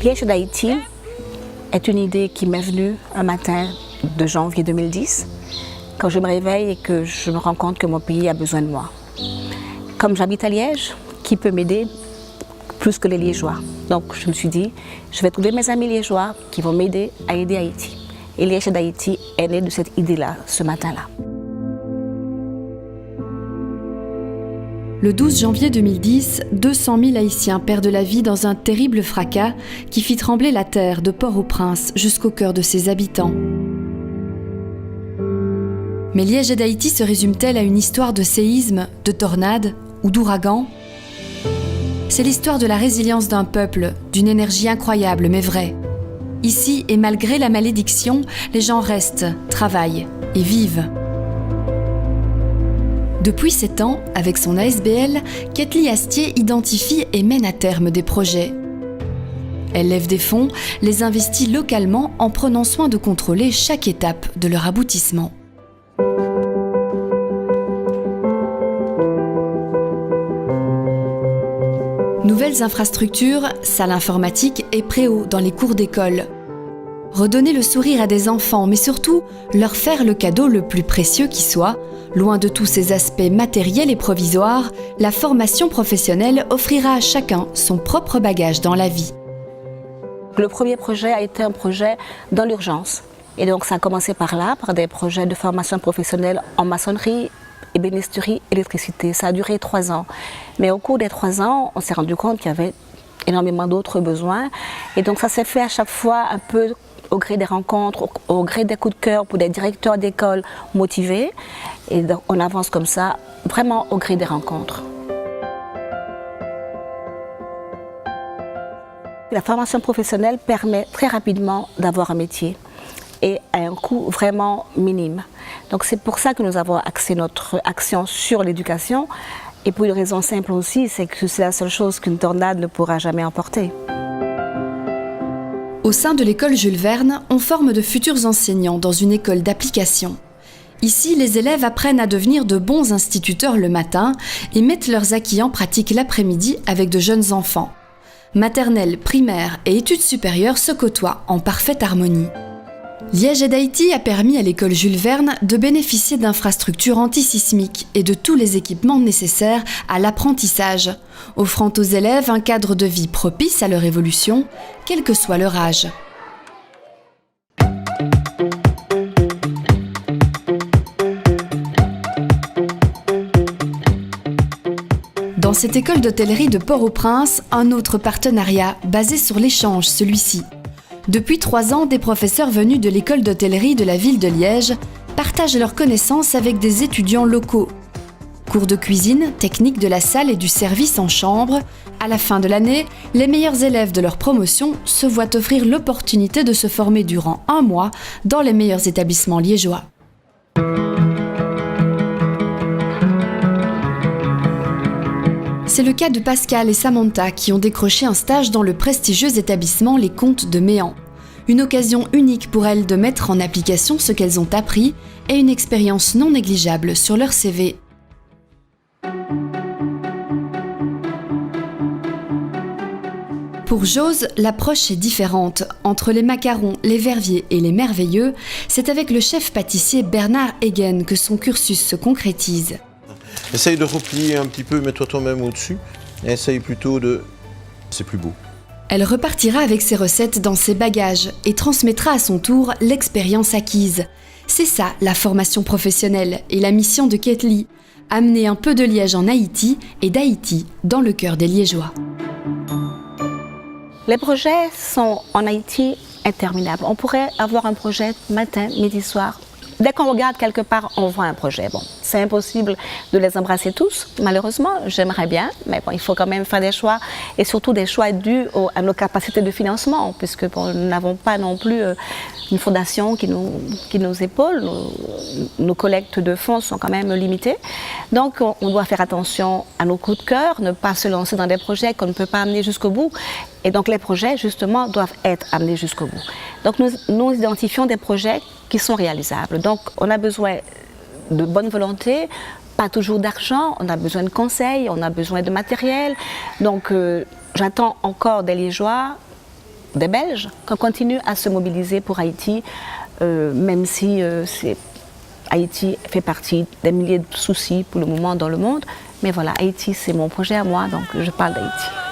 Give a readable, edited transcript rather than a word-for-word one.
Liège d'Haïti est une idée qui m'est venue un matin de janvier 2010, quand je me réveille et que je me rends compte que mon pays a besoin de moi. Comme j'habite à Liège, qui peut m'aider plus que les Liégeois? Donc je me suis dit, je vais trouver mes amis liégeois qui vont m'aider à aider Haïti. Et Liège d'Haïti est né de cette idée-là, ce matin-là. Le 12 janvier 2010, 200 000 Haïtiens perdent la vie dans un terrible fracas qui fit trembler la terre de Port-au-Prince jusqu'au cœur de ses habitants. Mais Liège d'Haïti se résume-t-elle à une histoire de séisme, de tornades ou d'ouragans? C'est l'histoire de la résilience d'un peuple, d'une énergie incroyable mais vraie. Ici, et malgré la malédiction, les gens restent, travaillent et vivent. Depuis 7 ans, avec son ASBL, Ketli Astier identifie et mène à terme des projets. Elle lève des fonds, les investit localement en prenant soin de contrôler chaque étape de leur aboutissement. Nouvelles infrastructures, salles informatiques et préaux dans les cours d'école. Redonner le sourire à des enfants, mais surtout leur faire le cadeau le plus précieux qui soit. Loin de tous ces aspects matériels et provisoires, la formation professionnelle offrira à chacun son propre bagage dans la vie. Le premier projet a été un projet dans l'urgence. Et donc ça a commencé par là, par des projets de formation professionnelle en maçonnerie, ébénisterie, électricité. Ça a duré 3 ans. Mais au cours des 3 ans, on s'est rendu compte qu'il y avait énormément d'autres besoins. Et donc ça s'est fait à chaque fois un peu au gré des rencontres, au gré des coups de cœur pour des directeurs d'école motivés. Et donc on avance comme ça, vraiment au gré des rencontres. La formation professionnelle permet très rapidement d'avoir un métier et à un coût vraiment minime. Donc c'est pour ça que nous avons axé notre action sur l'éducation. Et pour une raison simple aussi, c'est que c'est la seule chose qu'une tornade ne pourra jamais emporter. Au sein de l'école Jules Verne, on forme de futurs enseignants dans une école d'application. Ici, les élèves apprennent à devenir de bons instituteurs le matin et mettent leurs acquis en pratique l'après-midi avec de jeunes enfants. Maternelle, primaire et études supérieures se côtoient en parfaite harmonie. Liège d'Haïti a permis à l'école Jules Verne de bénéficier d'infrastructures antisismiques et de tous les équipements nécessaires à l'apprentissage, offrant aux élèves un cadre de vie propice à leur évolution, quel que soit leur âge. Dans cette école d'hôtellerie de Port-au-Prince, un autre partenariat basé sur l'échange, celui-ci. Depuis 3 ans, des professeurs venus de l'école d'hôtellerie de la ville de Liège partagent leurs connaissances avec des étudiants locaux. Cours de cuisine, technique de la salle et du service en chambre. À la fin de l'année, les meilleurs élèves de leur promotion se voient offrir l'opportunité de se former durant 1 mois dans les meilleurs établissements liégeois. C'est le cas de Pascal et Samantha qui ont décroché un stage dans le prestigieux établissement Les Comtes de Méan. Une occasion unique pour elles de mettre en application ce qu'elles ont appris et une expérience non négligeable sur leur CV. Pour Jose, l'approche est différente. Entre les macarons, les verviers et les merveilleux, c'est avec le chef pâtissier Bernard Hegen que son cursus se concrétise. Essaye de replier un petit peu, mets-toi toi-même au-dessus. Et essaye plutôt de... C'est plus beau. Elle repartira avec ses recettes dans ses bagages et transmettra à son tour l'expérience acquise. C'est ça, la formation professionnelle et la mission de Ketli, amener un peu de Liège en Haïti et d'Haïti dans le cœur des Liégeois. Les projets sont en Haïti interminables. On pourrait avoir un projet matin, midi, soir. Dès qu'on regarde quelque part, on voit un projet. Bon, c'est impossible de les embrasser tous, malheureusement. J'aimerais bien, mais bon, il faut quand même faire des choix, et surtout des choix dus à nos capacités de financement, puisque bon, nous n'avons pas non plus une fondation qui nous épaule. Nos collectes de fonds sont quand même limitées. Donc, on doit faire attention à nos coups de cœur, ne pas se lancer dans des projets qu'on ne peut pas amener jusqu'au bout. Et donc, les projets, justement, doivent être amenés jusqu'au bout. Donc, nous identifions des projets qui sont réalisables. Donc, on a besoin de bonne volonté, pas toujours d'argent, on a besoin de conseils, on a besoin de matériel. Donc, j'attends encore des Liégeois des Belges, qu'on continue à se mobiliser pour Haïti, même si Haïti fait partie des milliers de soucis pour le moment dans le monde. Mais voilà, Haïti, c'est mon projet à moi, donc je parle d'Haïti.